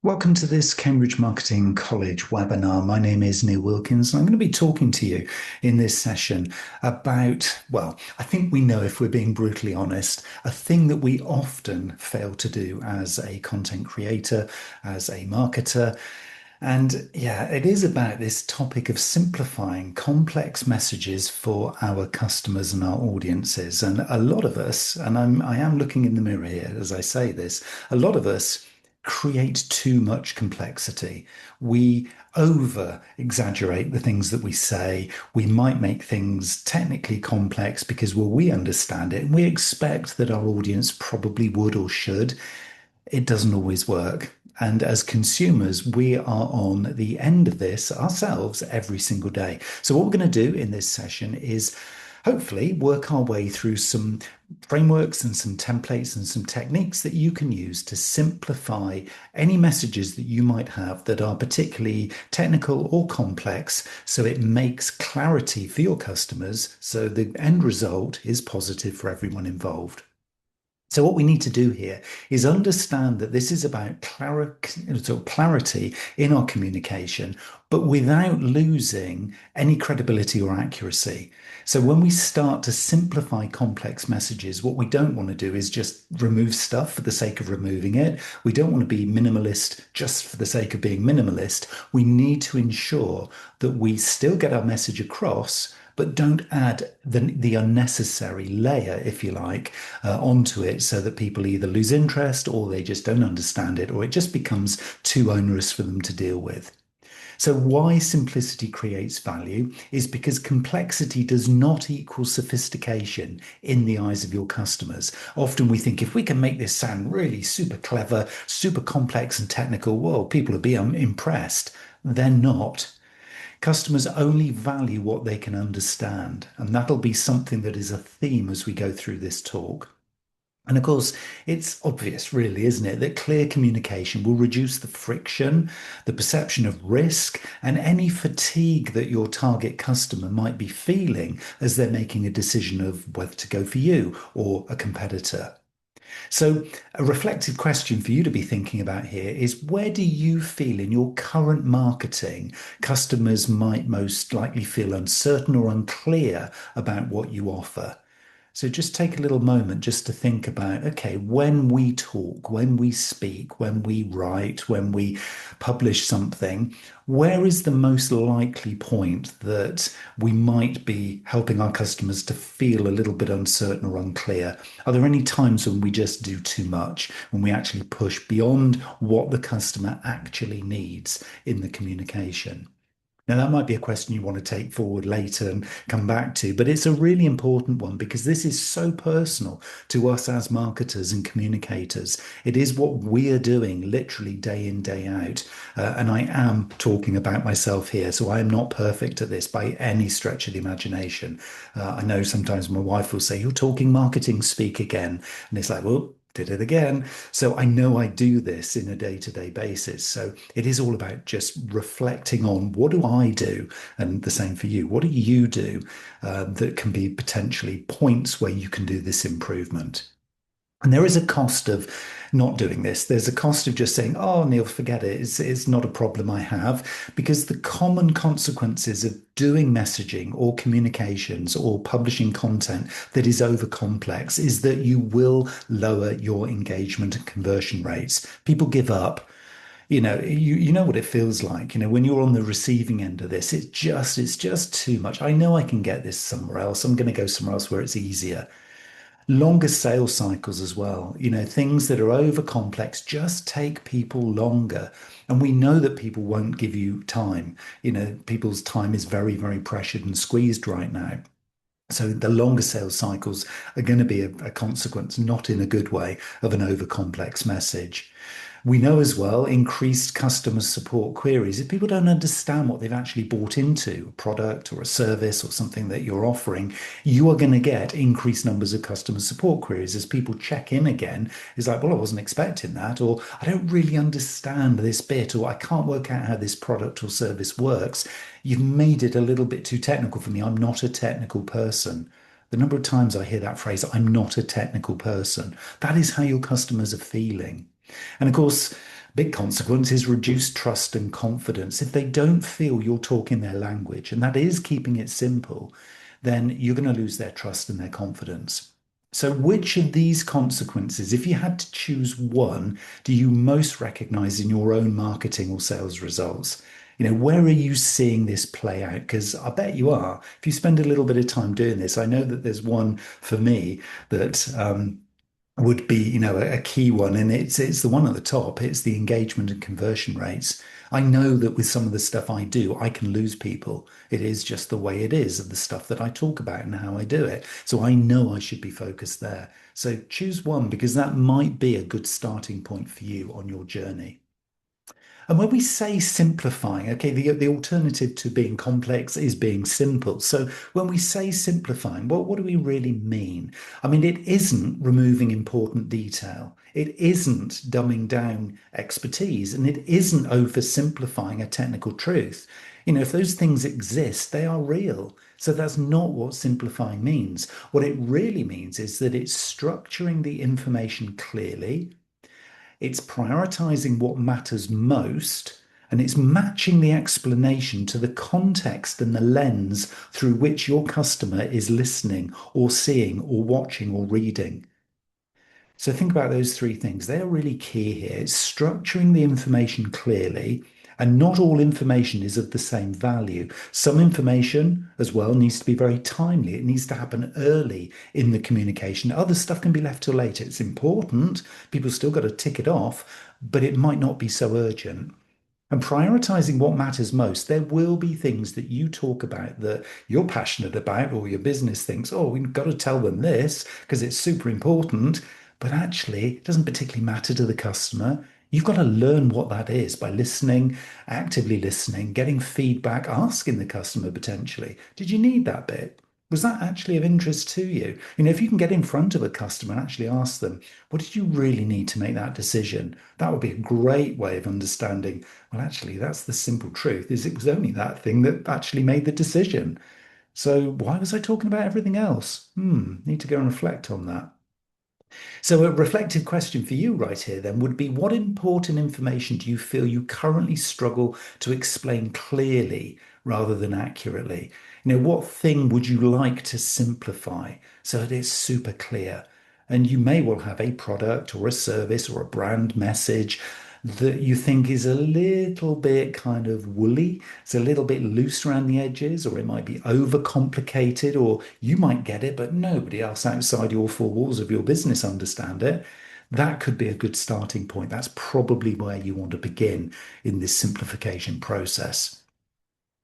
Welcome to this Cambridge Marketing College webinar. My name is Neil Wilkins, and I'm going to be talking to you in this session about, well, I think we know, if we're being brutally honest, a thing that we often fail to do as a content creator, as a marketer. And yeah, it is about this topic of simplifying complex messages for our customers and our audiences. And a lot of us, and I am looking in the mirror here as I say this, a lot of us create too much complexity. We over exaggerate the things that we say. We might make things technically complex because, well, we understand it and we expect that our audience probably would or should. It doesn't always work. And as consumers, we are on the end of this ourselves every single day. So, what we're going to do in this session is hopefully work our way through some frameworks and some templates and some techniques that you can use to simplify any messages that you might have that are particularly technical or complex, so it makes clarity for your customers, so the end result is positive for everyone involved. So what we need to do here is understand that this is about clarity in our communication, but without losing any credibility or accuracy. So when we start to simplify complex messages, what we don't want to do is just remove stuff for the sake of removing it. We don't want to be minimalist just for the sake of being minimalist. We need to ensure that we still get our message across, but don't add the unnecessary layer, if you like, onto it so that people either lose interest or they just don't understand it, or it just becomes too onerous for them to deal with. So why simplicity creates value is because complexity does not equal sophistication in the eyes of your customers. Often we think if we can make this sound really super clever, super complex and technical, well, people will be impressed. They're not. Customers only value what they can understand, and that'll be something that is a theme as we go through this talk. And of course, it's obvious, really, isn't it, that clear communication will reduce the friction, the perception of risk, and any fatigue that your target customer might be feeling as they're making a decision of whether to go for you or a competitor. So, a reflective question for you to be thinking about here is, where do you feel in your current marketing customers might most likely feel uncertain or unclear about what you offer? So just take a little moment just to think about, okay, when we talk, when we speak, when we write, when we publish something, where is the most likely point that we might be helping our customers to feel a little bit uncertain or unclear? Are there any times when we just do too much, when we actually push beyond what the customer actually needs in the communication? Now, that might be a question you want to take forward later and come back to, but it's a really important one because this is so personal to us as marketers and communicators. It is what we are doing literally day in, day out. And I am talking about myself here, so I am not perfect at this by any stretch of the imagination. I know sometimes my wife will say, "You're talking marketing speak again." And it's like, well, did it again. So I know I do this in a day-to-day basis. So it is all about just reflecting on, what do I do? And the same for you. What do you do that can be potentially points where you can do this improvement? And there is a cost of not doing this. There's a cost of just saying, "Oh, Neil, forget it. It's not a problem I have," because the common consequences of doing messaging or communications or publishing content that is over complex is that you will lower your engagement and conversion rates. People give up. You know what it feels like, when you're on the receiving end of this. It's just too much. I know I can get this somewhere else. I'm going to go somewhere else where it's easier. Longer sales cycles as well. Things that are over complex just take people longer. And we know that people won't give you time. People's time is very, very pressured and squeezed right now. So the longer sales cycles are going to be a consequence, not in a good way, of an over complex message. We know as well increased customer support queries. If people don't understand what they've actually bought into, a product or a service or something that you're offering, you are going to get increased numbers of customer support queries as people check in again. It's like, well, I wasn't expecting that, or I don't really understand this bit, or I can't work out how this product or service works. You've made it a little bit too technical for me. I'm not a technical person. The number of times I hear that phrase, "I'm not a technical person," that is how your customers are feeling. And of course, Big consequence is reduced trust and confidence. If they don't feel you're talking their language, and that is keeping it simple, then you're going to lose their trust and their confidence. So, which of these consequences, if you had to choose one, do you most recognize in your own marketing or sales results? Where are you seeing this play out? Because I bet you are. If you spend a little bit of time doing this, I know that there's one for me that would be, a key one, and it's the one at the top. It's the engagement and conversion rates. I know that with some of the stuff I do, I can lose people. It is just the way it is of the stuff that I talk about and how I do it. So I know I should be focused there. So choose one because that might be a good starting point for you on your journey. And when we say simplifying, okay, the alternative to being complex is being simple. So when we say simplifying, well, what do we really mean? I mean, it isn't removing important detail. It isn't dumbing down expertise, and it isn't oversimplifying a technical truth. If those things exist, they are real. So that's not what simplifying means. What it really means is that it's structuring the information clearly, it's prioritizing what matters most, and it's matching the explanation to the context and the lens through which your customer is listening or seeing or watching or reading. So think about those three things. They are really key here. It's structuring the information clearly, and not all information is of the same value. Some information as well needs to be very timely. It needs to happen early in the communication. Other stuff can be left till later. It's important. People still got to tick it off, but it might not be so urgent. And prioritizing what matters most, there will be things that you talk about that you're passionate about, or your business thinks, oh, we've got to tell them this because it's super important. But actually, it doesn't particularly matter to the customer. You've got to learn what that is by listening, actively listening, getting feedback, asking the customer potentially, did you need that bit? Was that actually of interest to you? If you can get in front of a customer and actually ask them, what did you really need to make that decision? That would be a great way of understanding, well, actually, that's the simple truth, is it was only that thing that actually made the decision. So why was I talking about everything else? Need to go and reflect on that. So, a reflective question for you right here then would be, what important information do you feel you currently struggle to explain clearly rather than accurately? What thing would you like to simplify so that it's super clear? And you may well have a product or a service or a brand message that you think is a little bit kind of woolly, it's a little bit loose around the edges, or it might be overcomplicated, or you might get it, but nobody else outside your four walls of your business understand it. That could be a good starting point. That's probably where you want to begin in this simplification process.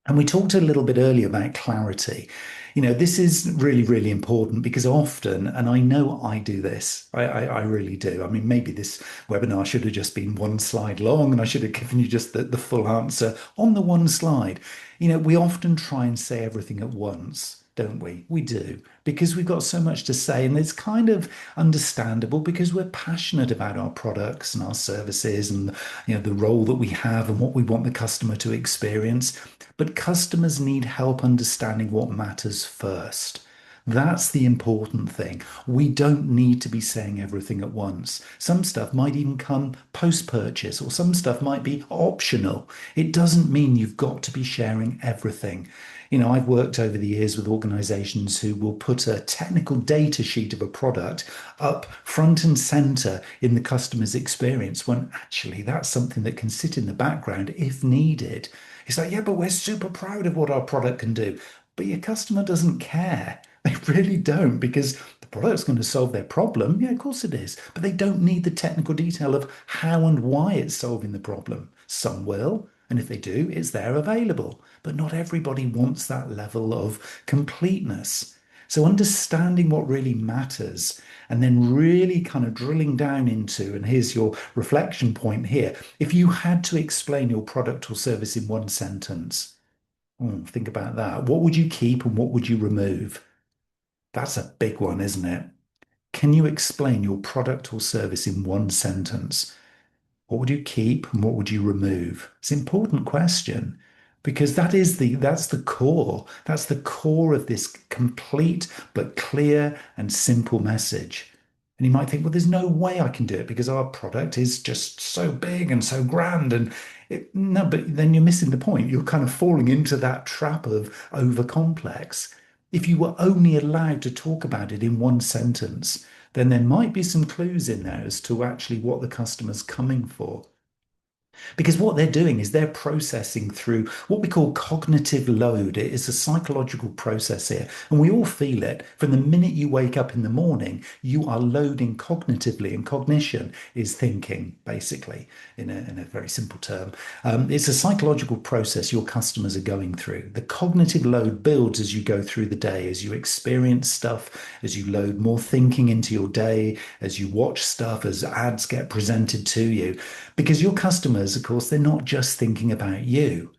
And we talked a little bit earlier about clarity. This is really, really important because often, and I know I do this, I really do. I mean, maybe this webinar should have just been one slide long and I should have given you just the full answer on the one slide. We often try and say everything at once, don't we? We do, because we've got so much to say, and it's kind of understandable because we're passionate about our products and our services and the role that we have and what we want the customer to experience. But customers need help understanding what matters first. That's the important thing. We don't need to be saying everything at once. Some stuff might even come post-purchase, or some stuff might be optional. It doesn't mean you've got to be sharing everything. I've worked over the years with organizations who will put a technical data sheet of a product up front and center in the customer's experience, when actually that's something that can sit in the background if needed. It's like, yeah, but we're super proud of what our product can do. But your customer doesn't care. They really don't, because the product's going to solve their problem. Yeah, of course it is. But they don't need the technical detail of how and why it's solving the problem. Some will. And if they do, it's there available. But not everybody wants that level of completeness. So understanding what really matters and then really kind of drilling down into, and here's your reflection point here. If you had to explain your product or service in one sentence, think about that. What would you keep and what would you remove? That's a big one, isn't it? Can you explain your product or service in one sentence? What would you keep and what would you remove? It's an important question because that's the core. That's the core of this complete but clear and simple message. And you might think, well, there's no way I can do it because our product is just so big and so grand. No, but then you're missing the point. You're kind of falling into that trap of over complex. If you were only allowed to talk about it in one sentence, then there might be some clues in there as to actually what the customer's coming for. Because what they're doing is they're processing through what we call cognitive load. It is a psychological process here, and we all feel it. From the minute you wake up in the morning, you are loading cognitively, and cognition is thinking, basically, in a very simple term. It's a psychological process your customers are going through. The cognitive load builds as you go through the day, as you experience stuff, as you load more thinking into your day, as you watch stuff, as ads get presented to you. Because your customers, of course, they're not just thinking about you.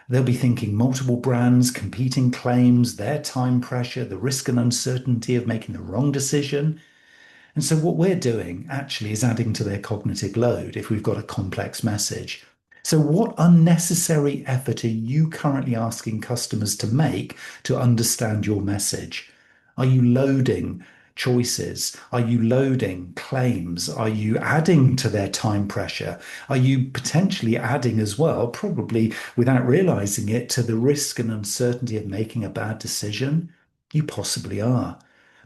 They'll be thinking multiple brands, competing claims, their time pressure, the risk and uncertainty of making the wrong decision. And so, what we're doing actually is adding to their cognitive load if we've got a complex message. So, what unnecessary effort are you currently asking customers to make to understand your message? Are you loading choices? Are you loading claims? Are you adding to their time pressure? Are you potentially adding as well, probably without realizing it, to the risk and uncertainty of making a bad decision? You possibly are.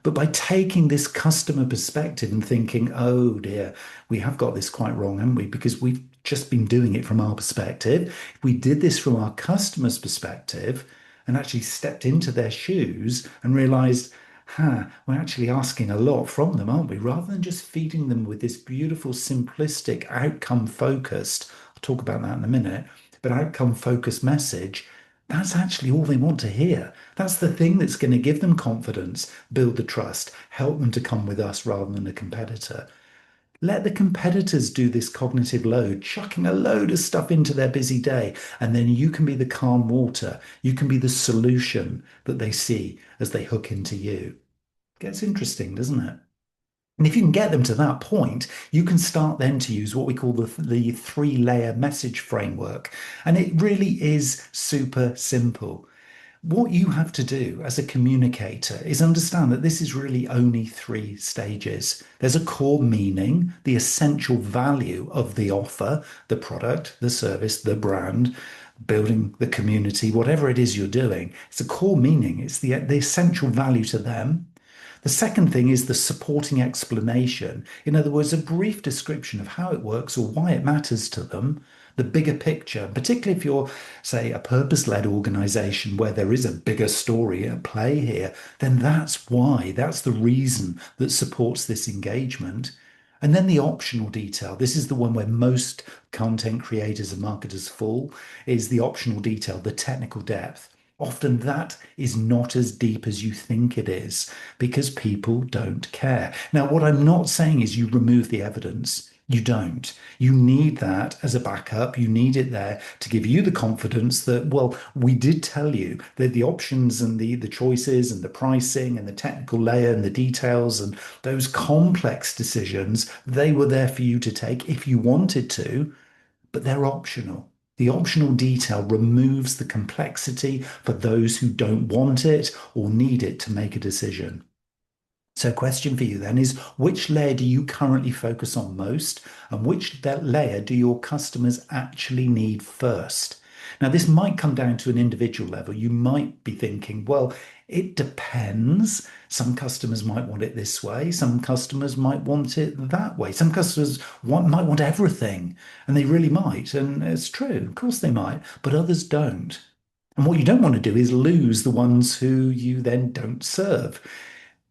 But by taking this customer perspective and thinking, oh dear, we have got this quite wrong, haven't we? Because we've just been doing it from our perspective. If we did this from our customer's perspective and actually stepped into their shoes and realized, we're actually asking a lot from them, aren't we? Rather than just feeding them with this beautiful, simplistic, outcome focused, I'll talk about that in a minute, but outcome focused message, that's actually all they want to hear. That's the thing that's going to give them confidence, build the trust, help them to come with us rather than a competitor. Let the competitors do this cognitive load, chucking a load of stuff into their busy day, and then you can be the calm water. You can be the solution that they see as they hook into you. Gets interesting, doesn't it? And if you can get them to that point, you can start then to use what we call the three-layer message framework. And it really is super simple. What you have to do as a communicator is understand that this is really only three stages. There's a core meaning, the essential value of the offer, the product, the service, the brand, building the community, whatever it is you're doing. It's a core meaning, it's the essential value to them. The second thing is the supporting explanation. In other words, a brief description of how it works or why it matters to them, the bigger picture, particularly if you're, say, a purpose-led organization where there is a bigger story at play here, then that's why, that's the reason that supports this engagement. And then the optional detail. This is the one where most content creators and marketers fall, is the optional detail, the technical depth. Often that is not as deep as you think it is because people don't care. Now, what I'm not saying is you remove the evidence. You don't. You need that as a backup. You need it there to give you the confidence that, well, we did tell you that the options and the choices and the pricing and the technical layer and the details and those complex decisions, they were there for you to take if you wanted to, but they're optional. The optional detail removes the complexity for those who don't want it or need it to make a decision. So, question for you then is which layer do you currently focus on most, and which layer do your customers actually need first? Now, this might come down to an individual level. You might be thinking, well, it depends. Some customers might want it this way. Some customers might want it that way. Some customers might want everything, and they really might. And it's true, of course they might, but others don't. And what you don't want to do is lose the ones who you then don't serve.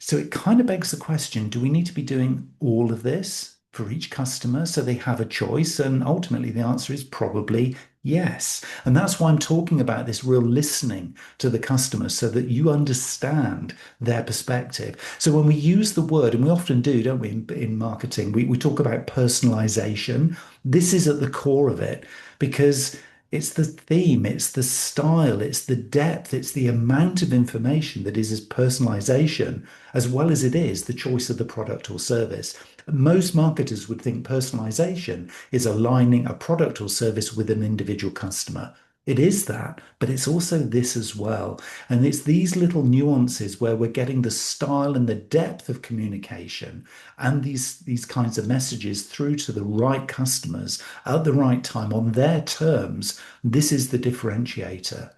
So it kind of begs the question, do we need to be doing all of this for each customer so they have a choice? And ultimately, the answer is probably yes. And that's why I'm talking about this real listening to the customer so that you understand their perspective. So when we use the word, and we often do, don't we, in marketing, we talk about personalization. This is at the core of it because it's the theme, it's the style, it's the depth, it's the amount of information that is as personalization, as well as it is the choice of the product or service. Most marketers would think personalization is aligning a product or service with an individual customer. It is that, but it's also this as well. And it's these little nuances where we're getting the style and the depth of communication and these kinds of messages through to the right customers at the right time on their terms. This is the differentiator.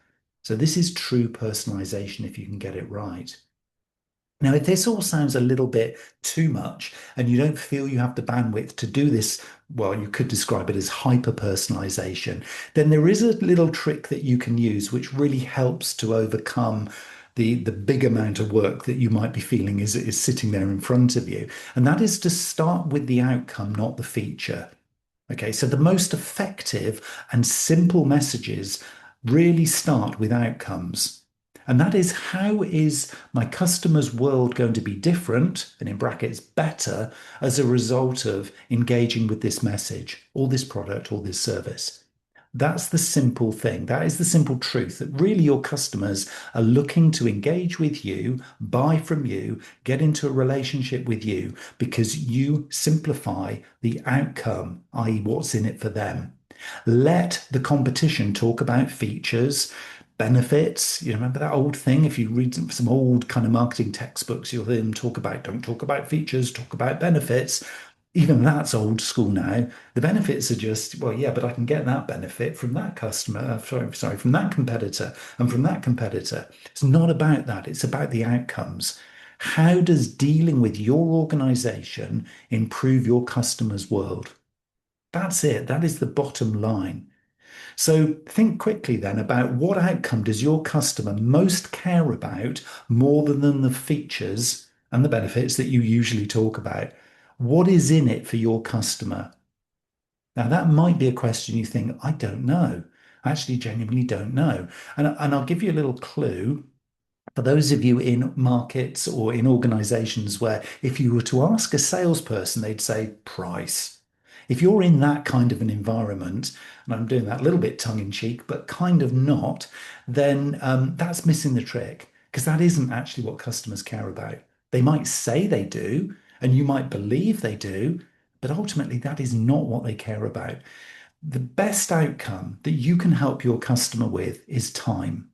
So this is true personalization if you can get it right. Now, if this all sounds a little bit too much and you don't feel you have the bandwidth to do this, well, you could describe it as hyper personalization, then there is a little trick that you can use which really helps to overcome the big amount of work that you might be feeling is sitting there in front of you. And that is to start with the outcome, not the feature. Okay, so the most effective and simple messages really start with outcomes. And that is, how is my customer's world going to be different, and in brackets, better, as a result of engaging with this message, or this product, or this service? That's the simple thing. That is the simple truth that really your customers are looking to engage with you, buy from you, get into a relationship with you because you simplify the outcome, i.e., what's in it for them. Let the competition talk about features, benefits. You remember that old thing? If you read some old kind of marketing textbooks, you'll hear them talk about don't talk about features, talk about benefits. Even that's old school now. The benefits are just, well, yeah, but I can get that benefit from that customer, sorry, from that competitor and from that competitor. It's not about that. It's about the outcomes. How does dealing with your organization improve your customer's world? That's it. That is the bottom line. So think quickly then about what outcome does your customer most care about more than the features and the benefits that you usually talk about? What is in it for your customer? Now, that might be a question you think, I don't know. I actually genuinely don't know. And I'll give you a little clue. For those of you in markets or in organizations where if you were to ask a salesperson, they'd say price. If you're in that kind of an environment, and I'm doing that a little bit tongue in cheek, but kind of not, then that's missing the trick because that isn't actually what customers care about. They might say they do, and you might believe they do, but ultimately that is not what they care about. The best outcome that you can help your customer with is time,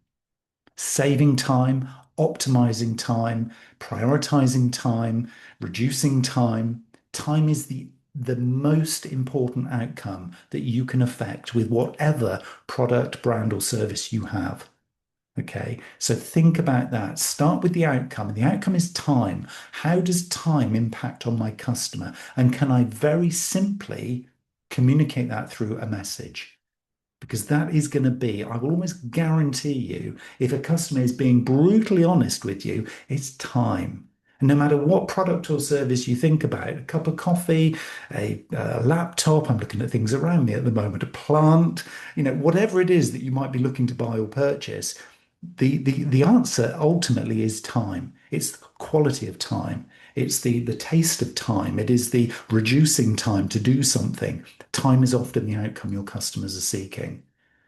saving time, optimizing time, prioritizing time, reducing time. Time is the most important outcome that you can affect with whatever product, brand, or service you have. Okay, so think about that. Start with the outcome, and the outcome is time. How does time impact on my customer? And can I very simply communicate that through a message? Because that is going to be, I will almost guarantee you, if a customer is being brutally honest with you, it's time. And no matter what product or service you think about, a cup of coffee, a laptop, I'm looking at things around me at the moment, a plant, whatever it is that you might be looking to buy or purchase, the answer ultimately is time. It's the quality of time. It's the taste of time. It is the reducing time to do something. Time is often the outcome your customers are seeking.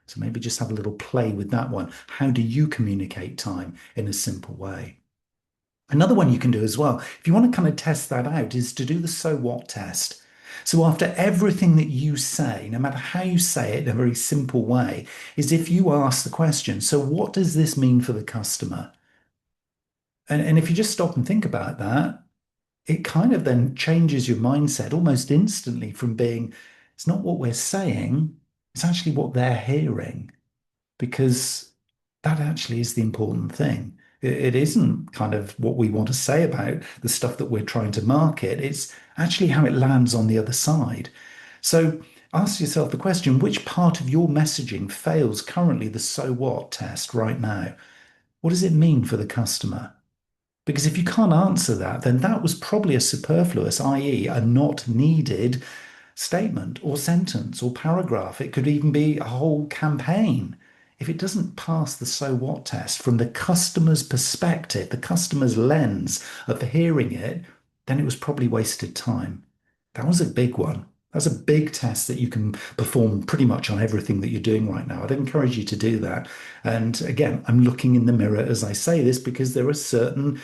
So maybe just have a little play with that one. How do you communicate time in a simple way? Another one you can do as well, if you want to kind of test that out, is to do the so what test. So after everything that you say, no matter how you say it in a very simple way, is if you ask the question, so what does this mean for the customer? And if you just stop and think about that, it kind of then changes your mindset almost instantly from being, it's not what we're saying, it's actually what they're hearing, because that actually is the important thing. It isn't kind of what we want to say about the stuff that we're trying to market. It's actually how it lands on the other side. So ask yourself the question, which part of your messaging fails currently the so what test right now? What does it mean for the customer? Because if you can't answer that, then that was probably a superfluous, i.e., a not needed statement or sentence or paragraph. It could even be a whole campaign. If it doesn't pass the so what test from the customer's perspective, the customer's lens of hearing it, then it was probably wasted time. That was a big one. That's a big test that you can perform pretty much on everything that you're doing right now. I'd encourage you to do that. And again, I'm looking in the mirror as I say this because there are certain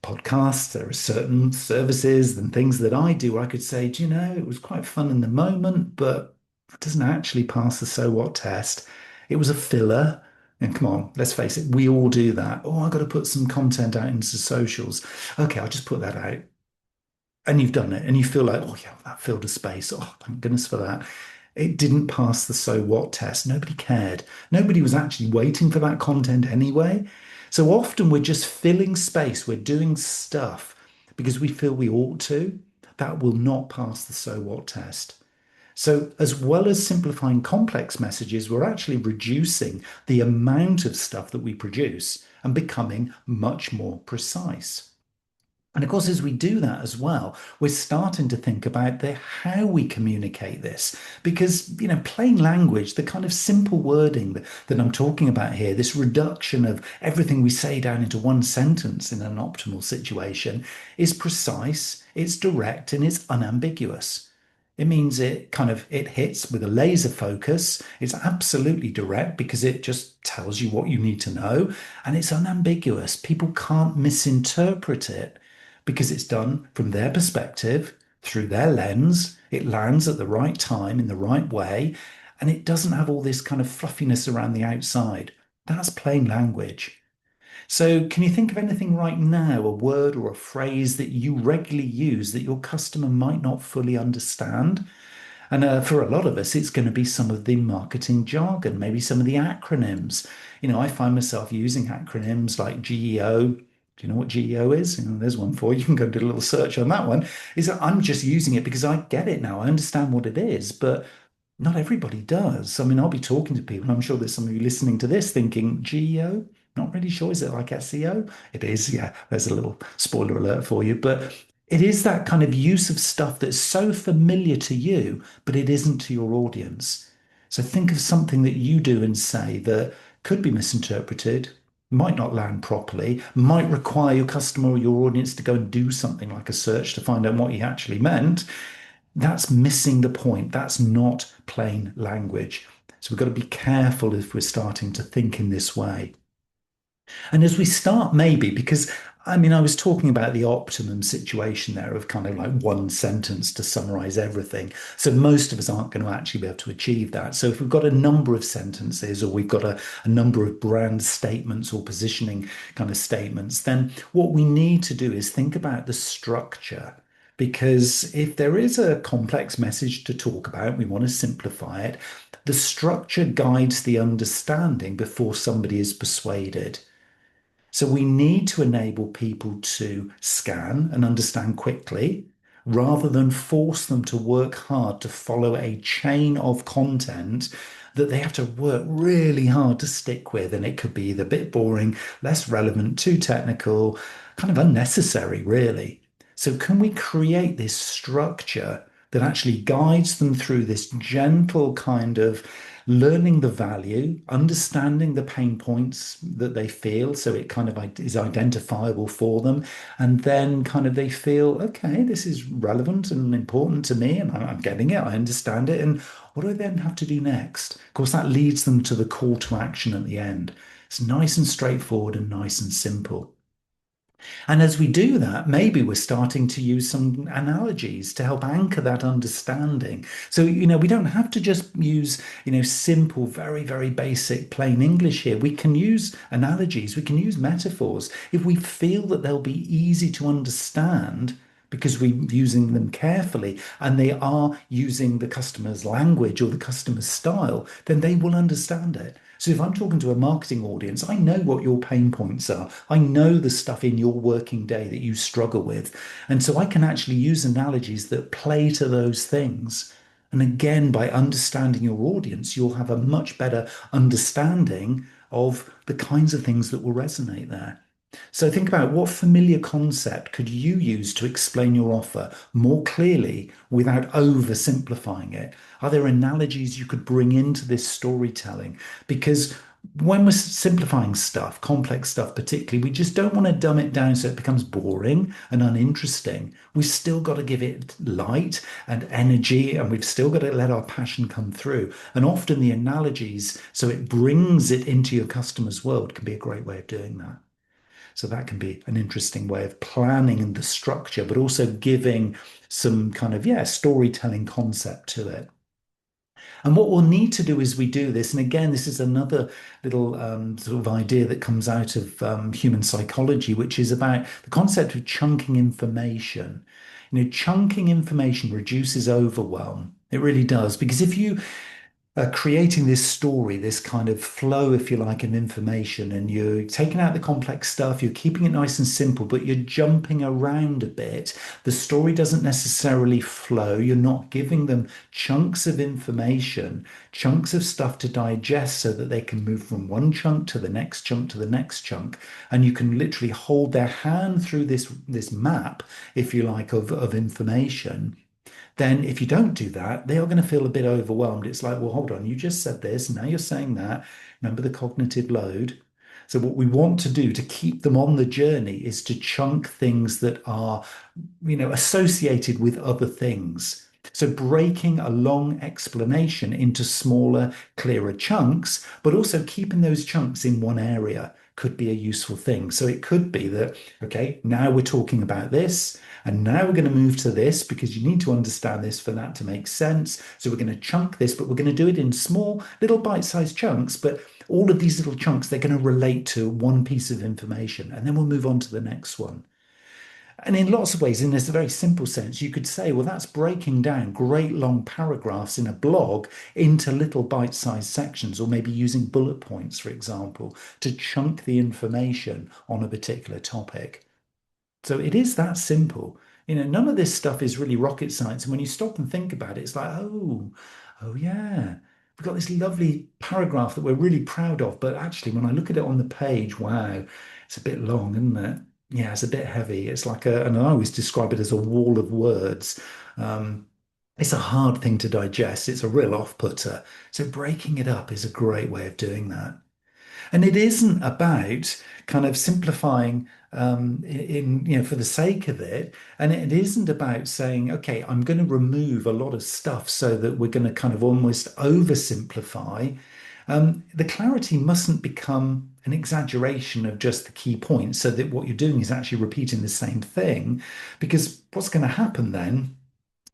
podcasts, there are certain services and things that I do where I could say, it was quite fun in the moment, but it doesn't actually pass the so what test. It was a filler. And come on, let's face it, we all do that. Oh, I've got to put some content out into socials. Okay, I'll just put that out. And you've done it, and you feel like, oh, yeah, that filled a space. Oh, thank goodness for that. It didn't pass the so what test. Nobody cared. Nobody was actually waiting for that content anyway. So often we're just filling space. We're doing stuff because we feel we ought to. That will not pass the so what test. So, as well as simplifying complex messages, we're actually reducing the amount of stuff that we produce and becoming much more precise. And of course, as we do that as well, we're starting to think about the how we communicate this. Because, plain language, the kind of simple wording that I'm talking about here, this reduction of everything we say down into one sentence in an optimal situation is precise, it's direct, and it's unambiguous. It means it hits with a laser focus. It's absolutely direct because it just tells you what you need to know, and it's unambiguous. People can't misinterpret it because it's done from their perspective, through their lens. It lands at the right time in the right way, and it doesn't have all this kind of fluffiness around the outside. That's plain language. So, can you think of anything right now, a word or a phrase that you regularly use that your customer might not fully understand? And for a lot of us, it's going to be some of the marketing jargon, maybe some of the acronyms. I find myself using acronyms like GEO. Do you know what GEO is? There's one for you. You can go do a little search on that one. Is that I'm just using it because I get it now. I understand what it is, but not everybody does. I mean, I'll be talking to people. I'm sure there's some of you listening to this thinking, GEO? Not really sure. Is it like SEO? It is. Yeah, there's a little spoiler alert for you. But it is that kind of use of stuff that's so familiar to you, but it isn't to your audience. So think of something that you do and say that could be misinterpreted, might not land properly, might require your customer or your audience to go and do something like a search to find out what you actually meant. That's missing the point. That's not plain language. So we've got to be careful if we're starting to think in this way. And as we start, maybe, because I was talking about the optimum situation there of kind of like one sentence to summarize everything. So most of us aren't going to actually be able to achieve that. So if we've got a number of sentences or we've got a number of brand statements or positioning kind of statements, then what we need to do is think about the structure. Because if there is a complex message to talk about, we want to simplify it. The structure guides the understanding before somebody is persuaded. So we need to enable people to scan and understand quickly rather than force them to work hard to follow a chain of content that they have to work really hard to stick with. And it could be either a bit boring, less relevant, too technical, kind of unnecessary, really. So, can we create this structure that actually guides them through this gentle kind of learning the value, understanding the pain points that they feel, so it kind of is identifiable for them, and then kind of they feel, okay, this is relevant and important to me, and I'm getting it, I understand it, and what do I then have to do next? Of course, that leads them to the call to action at the end. It's nice and straightforward and nice and simple. And as we do that, maybe we're starting to use some analogies to help anchor that understanding. So, we don't have to just use, simple, very, very basic plain English here. We can use analogies, we can use metaphors. If we feel that they'll be easy to understand, because we're using them carefully and they are using the customer's language or the customer's style, then they will understand it. So if I'm talking to a marketing audience, I know what your pain points are. I know the stuff in your working day that you struggle with. And so I can actually use analogies that play to those things. And again, by understanding your audience, you'll have a much better understanding of the kinds of things that will resonate there. So think about what familiar concept could you use to explain your offer more clearly without oversimplifying it? Are there analogies you could bring into this storytelling? Because when we're simplifying stuff, complex stuff particularly, we just don't want to dumb it down so it becomes boring and uninteresting. We've still got to give it light and energy, and we've still got to let our passion come through. And often the analogies, so it brings it into your customer's world, can be a great way of doing that. So that can be an interesting way of planning and the structure, but also giving some kind of, yeah, storytelling concept to it. And what we'll need to do as we do this, and again, this is another little sort of idea that comes out of human psychology, which is about the concept of chunking information. Chunking information reduces overwhelm. It really does. Because if you creating this story, this kind of flow, if you like, of information, and you're taking out the complex stuff, you're keeping it nice and simple, but you're jumping around a bit. The story doesn't necessarily flow. You're not giving them chunks of information, chunks of stuff to digest so that they can move from one chunk to the next chunk to the next chunk. And you can literally hold their hand through this map, if you like, of information. Then if you don't do that, they are going to feel a bit overwhelmed. It's like, well, hold on, you just said this, now you're saying that. Remember the cognitive load? So what we want to do to keep them on the journey is to chunk things that are, associated with other things. So breaking a long explanation into smaller, clearer chunks, but also keeping those chunks in one area could be a useful thing. So it could be that, okay, now we're talking about this. And now we're going to move to this because you need to understand this for that to make sense. So we're going to chunk this, but we're going to do it in small, little bite-sized chunks. But all of these little chunks, they're going to relate to one piece of information. And then we'll move on to the next one. And in lots of ways, in this very simple sense, you could say, well, that's breaking down great long paragraphs in a blog into little bite-sized sections, or maybe using bullet points, for example, to chunk the information on a particular topic. So it is that simple. None of this stuff is really rocket science. And when you stop and think about it, it's like, oh yeah, we've got this lovely paragraph that we're really proud of. But actually, when I look at it on the page, wow, it's a bit long, isn't it? Yeah, it's a bit heavy. It's like and I always describe it as a wall of words. Um, it's a hard thing to digest. It's a real off-putter. So breaking it up is a great way of doing that. And it isn't about kind of simplifying for the sake of it. And it isn't about saying, okay, I'm going to remove a lot of stuff so that we're going to kind of almost oversimplify. The clarity mustn't become an exaggeration of just the key points so that what you're doing is actually repeating the same thing. Because what's going to happen then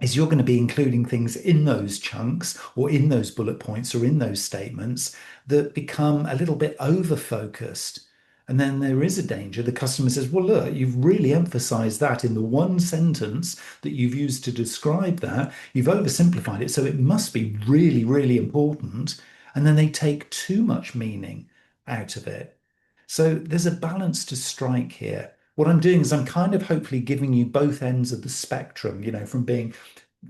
is you're going to be including things in those chunks or in those bullet points or in those statements that become a little bit over focused. And then there is a danger. The customer says, well, look, you've really emphasized that in the one sentence that you've used to describe that. You've oversimplified it. So it must be really, really important. And then they take too much meaning out of it. So there's a balance to strike here. What I'm doing is I'm kind of hopefully giving you both ends of the spectrum, from being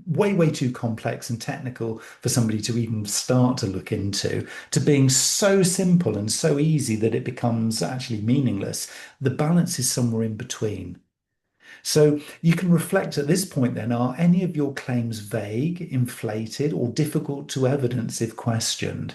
way, way too complex and technical for somebody to even start to look into, to being so simple and so easy that it becomes actually meaningless. The balance is somewhere in between. So you can reflect at this point then, are any of your claims vague, inflated, or difficult to evidence if questioned?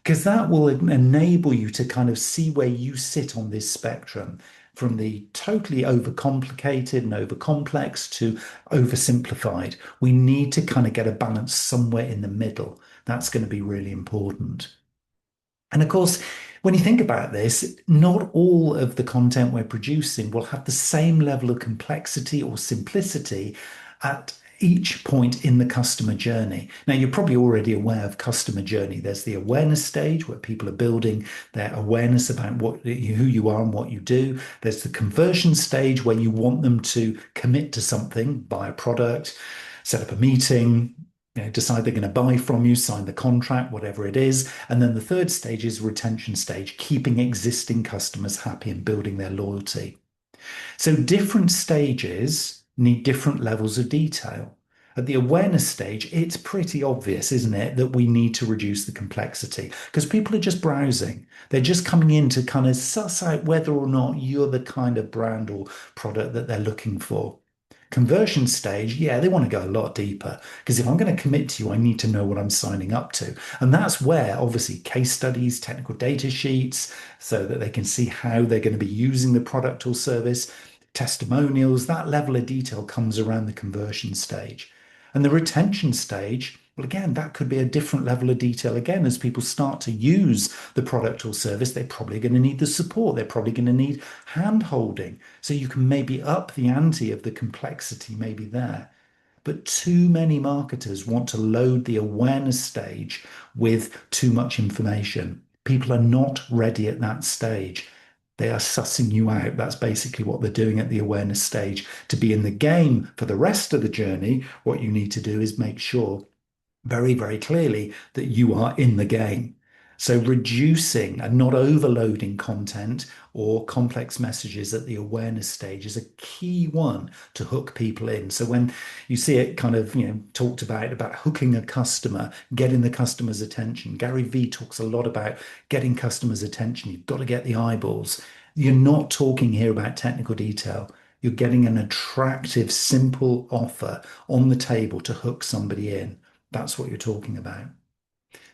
Because that will enable you to kind of see where you sit on this spectrum from the totally overcomplicated and overcomplex to oversimplified. We need to kind of get a balance somewhere in the middle. That's going to be really important. And of course, when you think about this, not all of the content we're producing will have the same level of complexity or simplicity at each point in the customer journey. Now, you're probably already aware of customer journey. There's the awareness stage where people are building their awareness about who you are and what you do. There's the conversion stage where you want them to commit to something, buy a product, set up a meeting, decide they're going to buy from you, sign the contract, whatever it is. And then the third stage is retention stage, keeping existing customers happy and building their loyalty. So different stages need different levels of detail. At the awareness stage, it's pretty obvious, isn't it, that we need to reduce the complexity because people are just browsing. They're just coming in to kind of suss out whether or not you're the kind of brand or product that they're looking for. Conversion stage, yeah, they want to go a lot deeper because if I'm going to commit to you, I need to know what I'm signing up to. And that's where obviously case studies, technical data sheets, so that they can see how they're going to be using the product or service, testimonials, that level of detail comes around the conversion stage. And the retention stage, well, again, that could be a different level of detail. Again, as people start to use the product or service, they're probably going to need the support. They're probably going to need hand holding. So you can maybe up the ante of the complexity maybe there. but too many marketers want to load the awareness stage with too much information. People are not ready at that stage. They are sussing you out. That's basically what they're doing at the awareness stage. To be in the game for the rest of the journey, what you need to do is make sure very, very clearly that you are in the game. So reducing and not overloading content or complex messages at the awareness stage is a key one to hook people in. So when you see it kind of, talked about hooking a customer, getting the customer's attention. Gary Vee talks a lot about getting customers' attention. You've got to get the eyeballs. You're not talking here about technical detail. You're getting an attractive, simple offer on the table to hook somebody in. That's what you're talking about.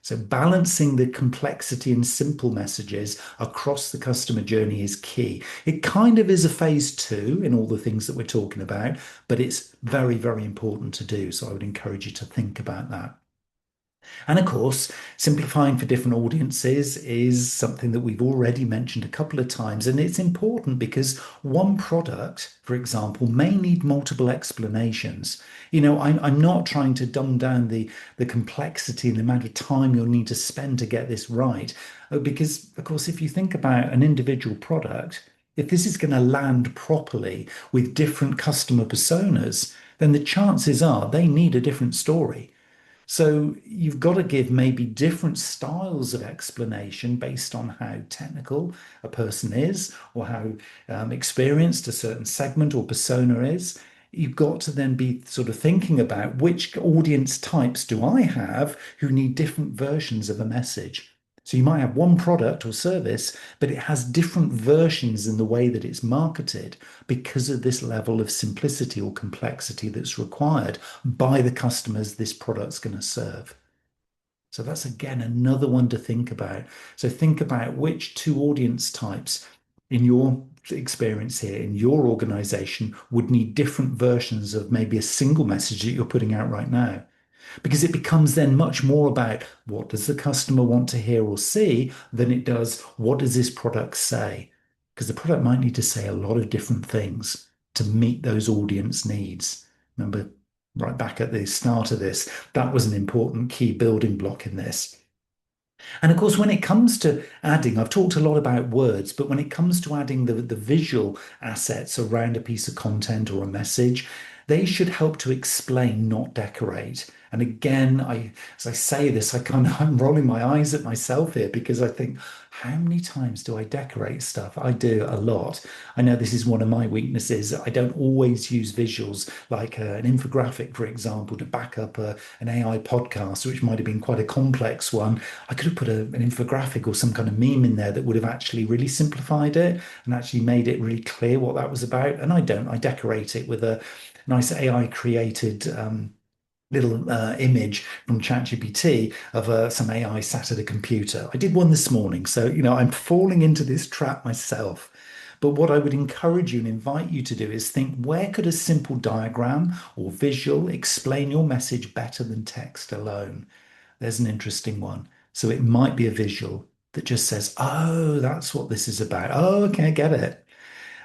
So balancing the complexity and simple messages across the customer journey is key. It kind of is a phase two in all the things that we're talking about, but it's very, very important to do. So I would encourage you to think about that. And of course, simplifying for different audiences is something that we've already mentioned a couple of times. And it's important because one product, for example, may need multiple explanations. I'm not trying to dumb down the complexity and the amount of time you'll need to spend to get this right. Because, of course, if you think about an individual product, if this is going to land properly with different customer personas, then the chances are they need a different story. So you've got to give maybe different styles of explanation based on how technical a person is or how experienced a certain segment or persona is. You've got to then be sort of thinking about which audience types do I have who need different versions of a message. So you might have one product or service, but it has different versions in the way that it's marketed because of this level of simplicity or complexity that's required by the customers this product's going to serve. So that's again another one to think about. So think about which two audience types in your experience here, in your organization, would need different versions of maybe a single message that you're putting out right now, because it becomes then much more about what does the customer want to hear or see than it does what does this product say, because the product might need to say a lot of different things to meet those audience needs. Remember, right back at the start of this, that was an important key building block in this. And of course, when it comes to adding, I've talked a lot about words, but when it comes to adding the visual assets around a piece of content or a message, they should help to explain, not decorate. And again, as I say this, I'm rolling my eyes at myself here because I think, how many times do I decorate stuff? I do a lot. I know this is one of my weaknesses. I don't always use visuals like an infographic, for example, to back up an AI podcast, which might have been quite a complex one. I could have put an infographic or some kind of meme in there that would have actually really simplified it and actually made it really clear what that was about. And I don't. I decorate it with a nice AI created little image from ChatGPT of some AI sat at a computer. I did one this morning. So, I'm falling into this trap myself. But what I would encourage you and invite you to do is think, where could a simple diagram or visual explain your message better than text alone? There's an interesting one. So it might be a visual that just says, oh, that's what this is about. Oh, okay, I get it.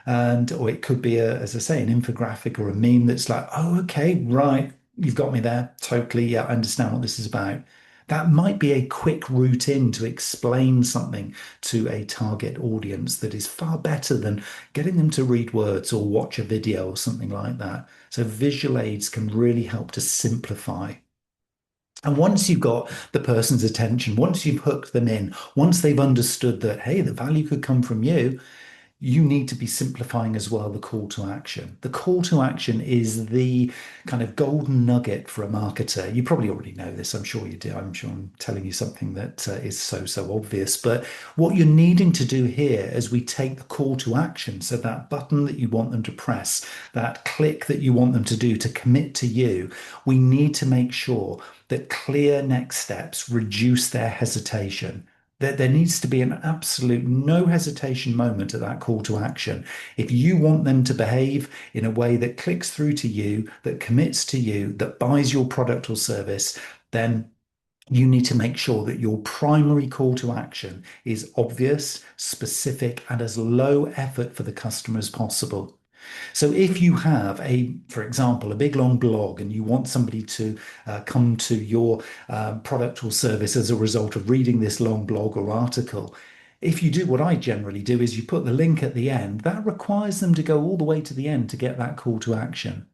And or it could be as I say, an infographic or a meme that's like, oh, okay, right, you've got me there. Totally, yeah, I understand what this is about. That might be a quick route in to explain something to a target audience that is far better than getting them to read words or watch a video or something like that. So visual aids can really help to simplify. And once you've got the person's attention, once you've hooked them in, once they've understood that, hey, the value could come from you need to be simplifying as well the call to action. The call to action is the kind of golden nugget for a marketer. You probably already know this. I'm sure you do. I'm sure I'm telling you something that is so obvious. But what you're needing to do here as we take the call to action, so that button that you want them to press, that click that you want them to do to commit to you, we need to make sure that clear next steps reduce their hesitation. There needs to be an absolute no hesitation moment at that call to action. If you want them to behave in a way that clicks through to you, that commits to you, that buys your product or service, then you need to make sure that your primary call to action is obvious, specific, and as low effort for the customer as possible. So if you have for example, a big long blog and you want somebody to come to your product or service as a result of reading this long blog or article, if you do what I generally do is you put the link at the end, that requires them to go all the way to the end to get that call to action.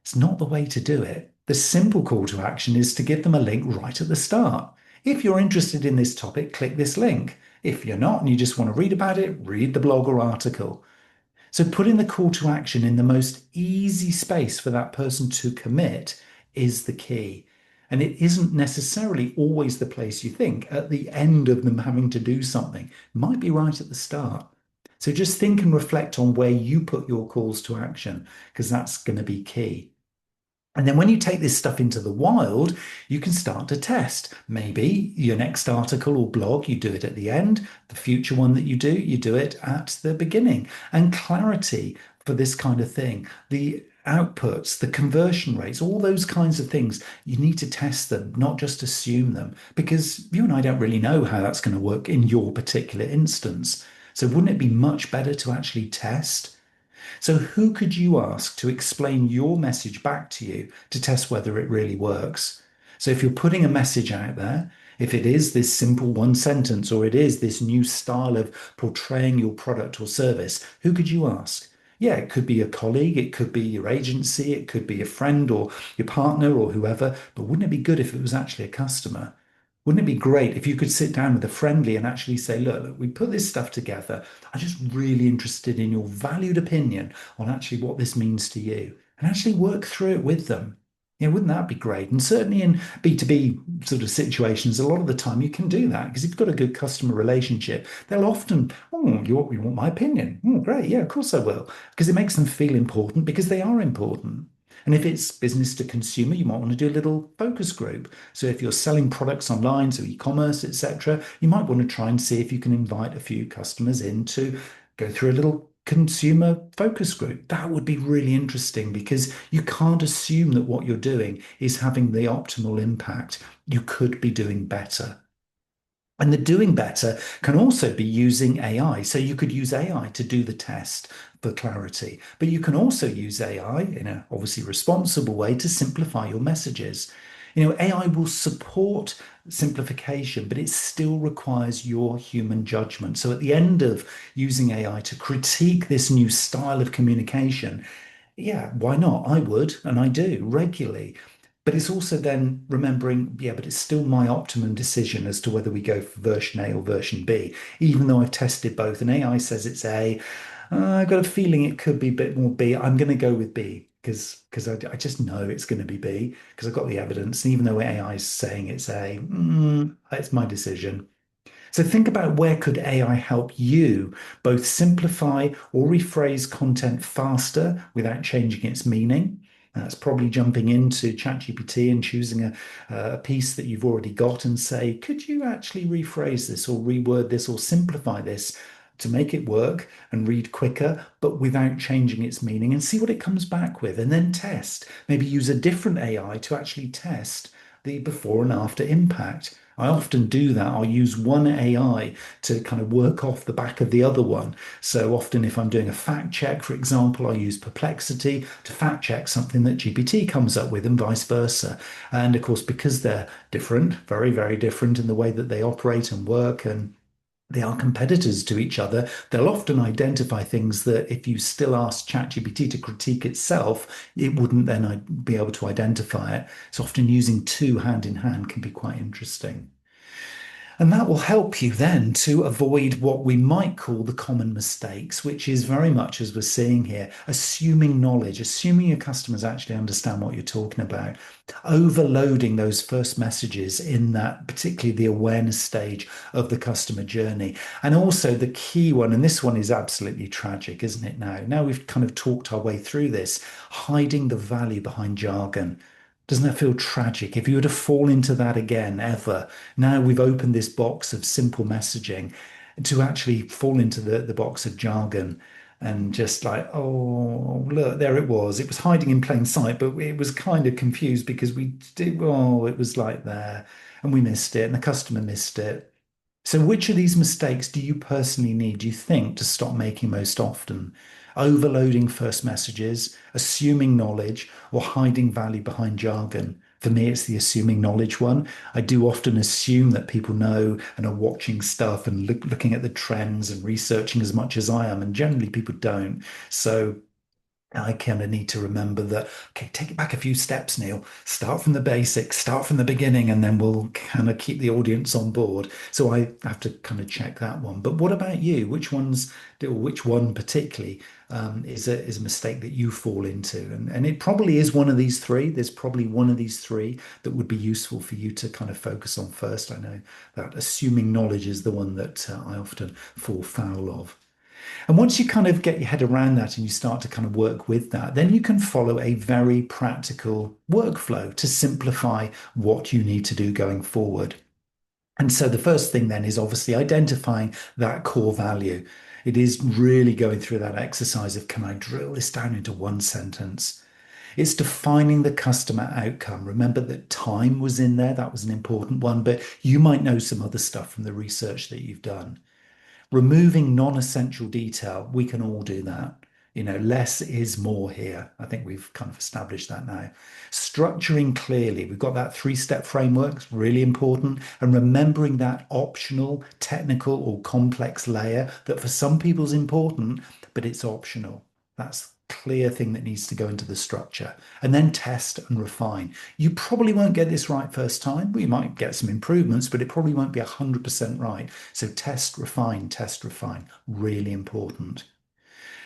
It's not the way to do it. The simple call to action is to give them a link right at the start. If you're interested in this topic, click this link. If you're not and you just want to read about it, read the blog or article. So putting the call to action in the most easy space for that person to commit is the key. And it isn't necessarily always the place you think at the end of them having to do something. It might be right at the start. So just think and reflect on where you put your calls to action, because that's going to be key. And then when you take this stuff into the wild, you can start to test. Maybe your next article or blog, you do it at the end. The future one that you do it at the beginning. And clarity for this kind of thing, the outputs, the conversion rates, all those kinds of things, you need to test them, not just assume them, because you and I don't really know how that's going to work in your particular instance. So wouldn't it be much better to actually test? So, who could you ask to explain your message back to you to test whether it really works? So, if you're putting a message out there, if it is this simple one sentence or it is this new style of portraying your product or service, who could you ask? Yeah, it could be a colleague, it could be your agency, it could be a friend or your partner or whoever, but wouldn't it be good if it was actually a customer? Wouldn't it be great if you could sit down with a friendly and actually say, look, we put this stuff together. I'm just really interested in your valued opinion on actually what this means to you and actually work through it with them. Yeah, wouldn't that be great? And certainly in B2B sort of situations, a lot of the time you can do that because if you've got a good customer relationship, they'll often, oh, you want my opinion? Oh, great. Yeah, of course I will. Because it makes them feel important because they are important. And if it's business to consumer, you might want to do a little focus group. So if you're selling products online, so e-commerce, etc., you might want to try and see if you can invite a few customers in to go through a little consumer focus group. That would be really interesting because you can't assume that what you're doing is having the optimal impact. You could be doing better. And the doing better can also be using AI. So you could use AI to do the test for clarity, but you can also use AI in a obviously responsible way to simplify your messages. AI will support simplification, but it still requires your human judgment. So at the end of using AI to critique this new style of communication, yeah, why not? I would, and I do regularly. But it's also then remembering, yeah, but it's still my optimum decision as to whether we go for version A or version B, even though I've tested both. And AI says it's A. I've got a feeling it could be a bit more B. I'm going to go with B because I just know it's going to be B because I've got the evidence. And even though AI is saying it's A, it's my decision. So think about where could AI help you both simplify or rephrase content faster without changing its meaning. That's probably jumping into ChatGPT and choosing a piece that you've already got and say, could you actually rephrase this or reword this or simplify this to make it work and read quicker, but without changing its meaning and see what it comes back with and then test. Maybe use a different AI to actually test the before and after impact. I often do that. I'll use one AI to kind of work off the back of the other one. So often, if I'm doing a fact check, for example, I use Perplexity to fact check something that GPT comes up with, and vice versa. And of course, because they're different, very, very different in the way that they operate and work, and they are competitors to each other, they'll often identify things that if you still ask ChatGPT to critique itself, it wouldn't then be able to identify it. So often using two hand in hand can be quite interesting. And that will help you then to avoid what we might call the common mistakes, which is very much as we're seeing here, assuming knowledge, assuming your customers actually understand what you're talking about, overloading those first messages in that, particularly the awareness stage of the customer journey. And also the key one, and this one is absolutely tragic, isn't it now? Now we've kind of talked our way through this, hiding the value behind jargon. Doesn't that feel tragic? If you were to fall into that again, ever, now we've opened this box of simple messaging to actually fall into the box of jargon and just like, oh, look, there it was. It was hiding in plain sight, but it was kind of confused because we did, oh, it was like there and we missed it and the customer missed it. So, which of these mistakes do you personally need, do you think, to stop making most often? Overloading first messages, assuming knowledge, or hiding value behind jargon? For me, it's the assuming knowledge one. I do often assume that people know and are watching stuff and looking at the trends and researching as much as I am, and generally people don't. So, I kind of need to remember that, okay, take it back a few steps, Neil. Start from the basics, start from the beginning, and then we'll kind of keep the audience on board. So I have to kind of check that one. But what about you? Or which one particularly is a mistake that you fall into? And it probably is one of these three. There's probably one of these three that would be useful for you to kind of focus on first. I know that assuming knowledge is the one that I often fall foul of. And once you kind of get your head around that and you start to kind of work with that, then you can follow a very practical workflow to simplify what you need to do going forward. And so the first thing then is obviously identifying that core value. It is really going through that exercise of, can I drill this down into one sentence? It's defining the customer outcome. Remember that time was in there. That was an important one, but you might know some other stuff from the research that you've done. Removing non-essential detail, we can all do that. Less is more here. I think we've kind of established that now. Structuring clearly, we've got that three-step framework, it's really important. And remembering that optional, technical, or complex layer that for some people is important, but it's optional. That's a clear thing that needs to go into the structure. And then test and refine. You probably won't get this right first time. We might get some improvements, but it probably won't be 100% right. So test, refine, really important.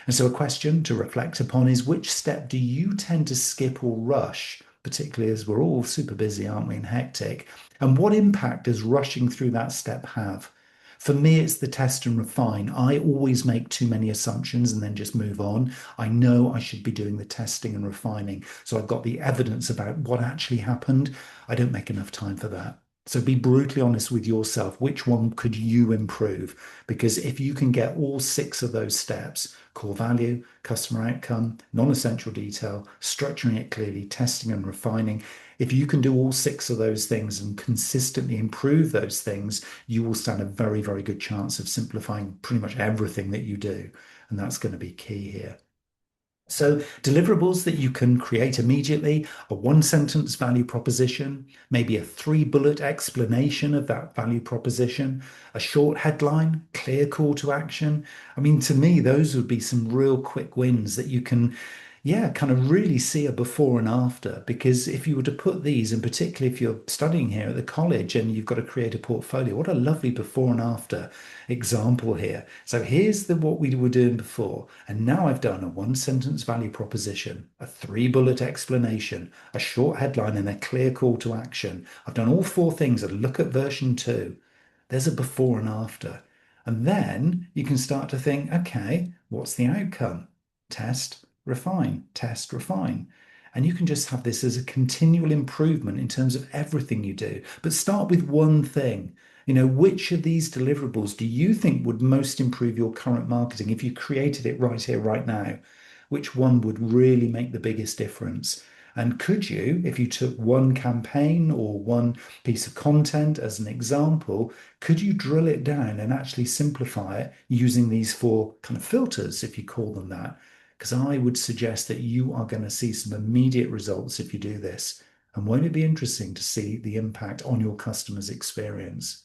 And so a question to reflect upon is, which step do you tend to skip or rush, particularly as we're all super busy, aren't we, and hectic? And what impact does rushing through that step have? For me, it's the test and refine. I always make too many assumptions and then just move on. I know I should be doing the testing and refining. So I've got the evidence about what actually happened. I don't make enough time for that. So be brutally honest with yourself. Which one could you improve? Because if you can get all six of those steps, core value, customer outcome, non-essential detail, structuring it clearly, testing and refining, if you can do all six of those things and consistently improve those things, you will stand a very, very good chance of simplifying pretty much everything that you do. And that's going to be key here. So, deliverables that you can create immediately, a one sentence value proposition, maybe a three bullet explanation of that value proposition, a short headline, clear call to action. I mean, to me, those would be some real quick wins that you can, yeah, kind of really see a before and after. Because if you were to put these, and particularly if you're studying here at the college and you've got to create a portfolio, what a lovely before and after example here. So here's what we were doing before. And now I've done a one sentence value proposition, a three bullet explanation, a short headline, and a clear call to action. I've done all four things. And look at version two. There's a before and after. And then you can start to think, okay, what's the outcome? Test, refine, test, refine. And you can just have this as a continual improvement in terms of everything you do. But start with one thing. Which of these deliverables do you think would most improve your current marketing if you created it right here, right now? Which one would really make the biggest difference? And could you, if you took one campaign or one piece of content as an example, could you drill it down and actually simplify it using these four kind of filters, if you call them that? Because I would suggest that you are going to see some immediate results if you do this. And won't it be interesting to see the impact on your customer's experience?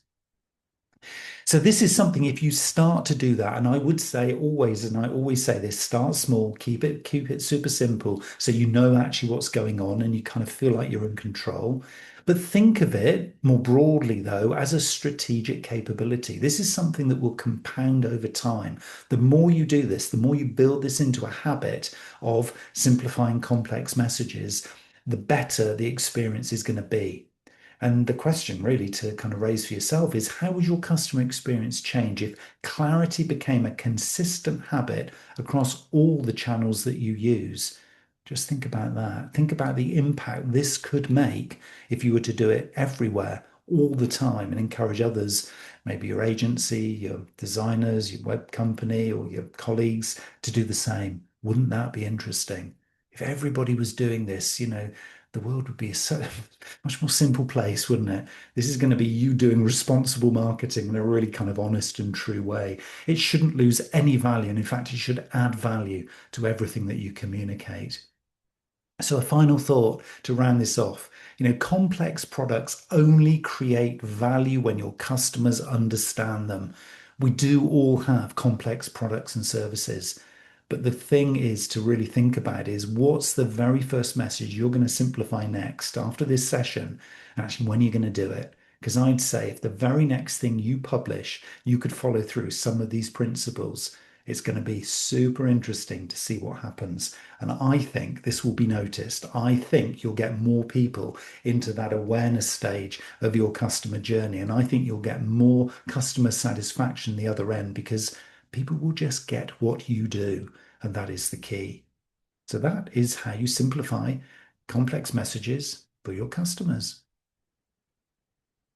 So this is something, if you start to do that, and I would say always, and I always say this, start small, keep it super simple so you know actually what's going on and you kind of feel like you're in control. But think of it more broadly, though, as a strategic capability. This is something that will compound over time. The more you do this, the more you build this into a habit of simplifying complex messages, the better the experience is going to be. And the question really to kind of raise for yourself is, how would your customer experience change if clarity became a consistent habit across all the channels that you use? Just think about that. Think about the impact this could make if you were to do it everywhere, all the time, and encourage others, maybe your agency, your designers, your web company, or your colleagues to do the same. Wouldn't that be interesting? If everybody was doing this, the world would be a so much more simple place, wouldn't it? This is going to be you doing responsible marketing in a really kind of honest and true way. It shouldn't lose any value. And in fact, it should add value to everything that you communicate. So, a final thought to round this off. Complex products only create value when your customers understand them. We do all have complex products and services. But the thing is to really think about is what's the very first message you're going to simplify next after this session, and actually when you're going to do it. Because I'd say if the very next thing you publish, you could follow through some of these principles, it's going to be super interesting to see what happens. And I think this will be noticed. I think you'll get more people into that awareness stage of your customer journey. And I think you'll get more customer satisfaction the other end because people will just get what you do. And that is the key. So that is how you simplify complex messages for your customers.